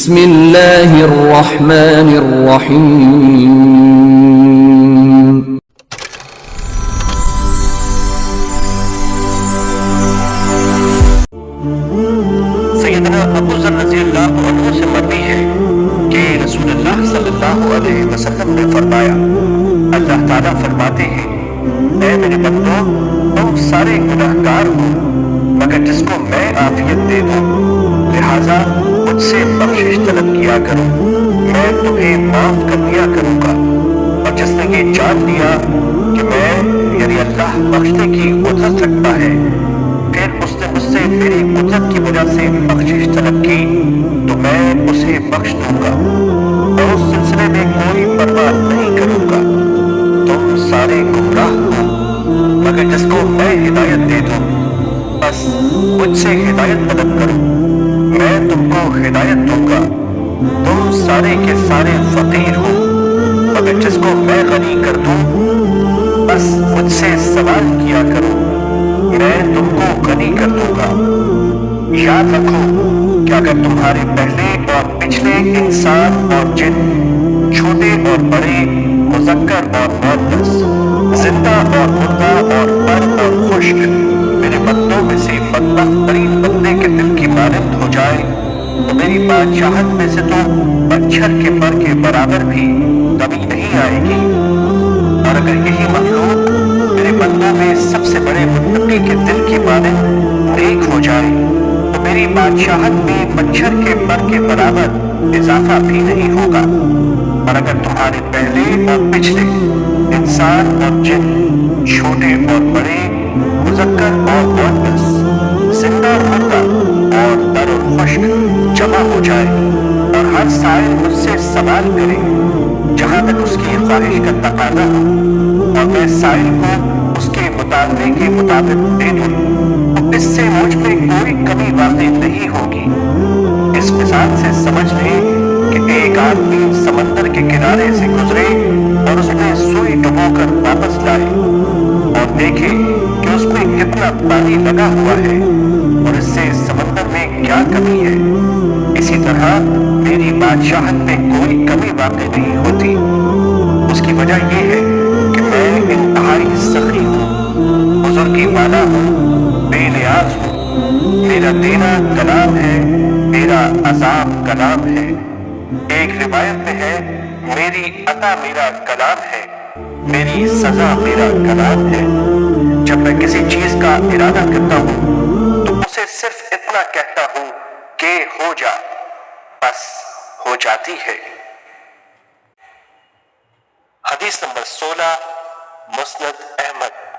بسم اللہ الرحمن الرحیم. سیدنا ابو ذر رضی اللہ عنہ سے مروی ہے کہ رسول اللہ صلی اللہ علیہ وسلم نے فرمایا، اللہ تعالیٰ فرماتے ہیں، اے میرے بندو، تم سارے گناہگار ہو مگر جس کو میں عافیت دے دوں، لہٰذا مجھ سے بخشش طلب کیا کرو، میں تمہیں معاف کر دیا کروں گا۔ اور جس نے یہ جان لیا کہ میں یعنی اللہ بخشنے کی قدرت رکھتا ہے، پھر اس نے مجھ سے میری قدرت کی وجہ سے بخشش طلب کی تو میں اسے بخش دوں گا اور اس سلسلے میں کوئی پرواہ نہیں کروں گا۔ تم سارے گمراہ ہو مگر جس کو میں ہدایت دے دوں، بس مجھ سے ہدایت طلب کرو، میں تم کو ہدایت دوں گا۔ تم سارے کے سارے فقیر ہو مگر جس کو میں غنی کر دوں، بس مجھ سے سوال کیا کرو، میں تم کو غنی کر دوں گا۔ یاد رکھو کہ اگر تمہارے پہلے اور پچھلے انسان اور جن، چھوٹے اور بڑے، مذکر اور مؤنث، زندہ اور مردہ اور تر اور خشک، میرے بندوں میں سے بدبخت ترین بندے کے دل کی مانند ہو جائے تو میری بادشاہت میں سے تو مچھر کے پر کے برابر بھی کمی نہیں آئے گی۔ اور اگر یہی مخلوق میرے بندوں میں سب سے بڑے متقی کے دل کی مانند نیک ہو جائے تو میری بادشاہت میں مچھر کے پر کے برابر اضافہ بھی نہیں ہوگا۔ اور اگر تمہارے پہلے اور پچھلے انسان اور جن، چھوٹے اور بڑے، مذکر اور مؤنث، زندہ اور مردہ اور تر و خشک جمع ہو جائے اور ہر سائل مجھ سے سوال کرے جہاں تک اس کی خواہش کا تقاضا ہو، اور میں سائل کو اس کے مطالبے کے مطابق دے دوں تو اس سے مجھ پہ کوئی کمی واقع نہیں ہوگی۔ اس مثال سے سمجھ لیں کہ ایک آدمی سمندر کے کنارے سے گزرے اور اس میں سوئی ڈبو کر واپس لائے اور دیکھے کہ اس میں کتنا پانی لگا ہوا ہے اور اس سے سمندر میں کیا کمی ہے، اسی طرح میری بادشاہت میں کوئی کمی واقع نہیں ہوتی۔ اس کی وجہ یہ ہے کہ میں انتہائی سخی ہوں، بزرگی والا ہوں، بے نیاز ہوں، میرا دینا کلام ہے، میرا عذاب کلام ہے۔ ایک روایت میں ہے، میری عطا میرا کلام ہے، میری سزا میرا کلام ہے۔ جب میں کسی چیز کا ارادہ کرتا ہوں تو اسے صرف اتنا کہتا ہوں کہ ہو جا، بس ہو جاتی ہے۔ حدیث نمبر 16، مسند احمد۔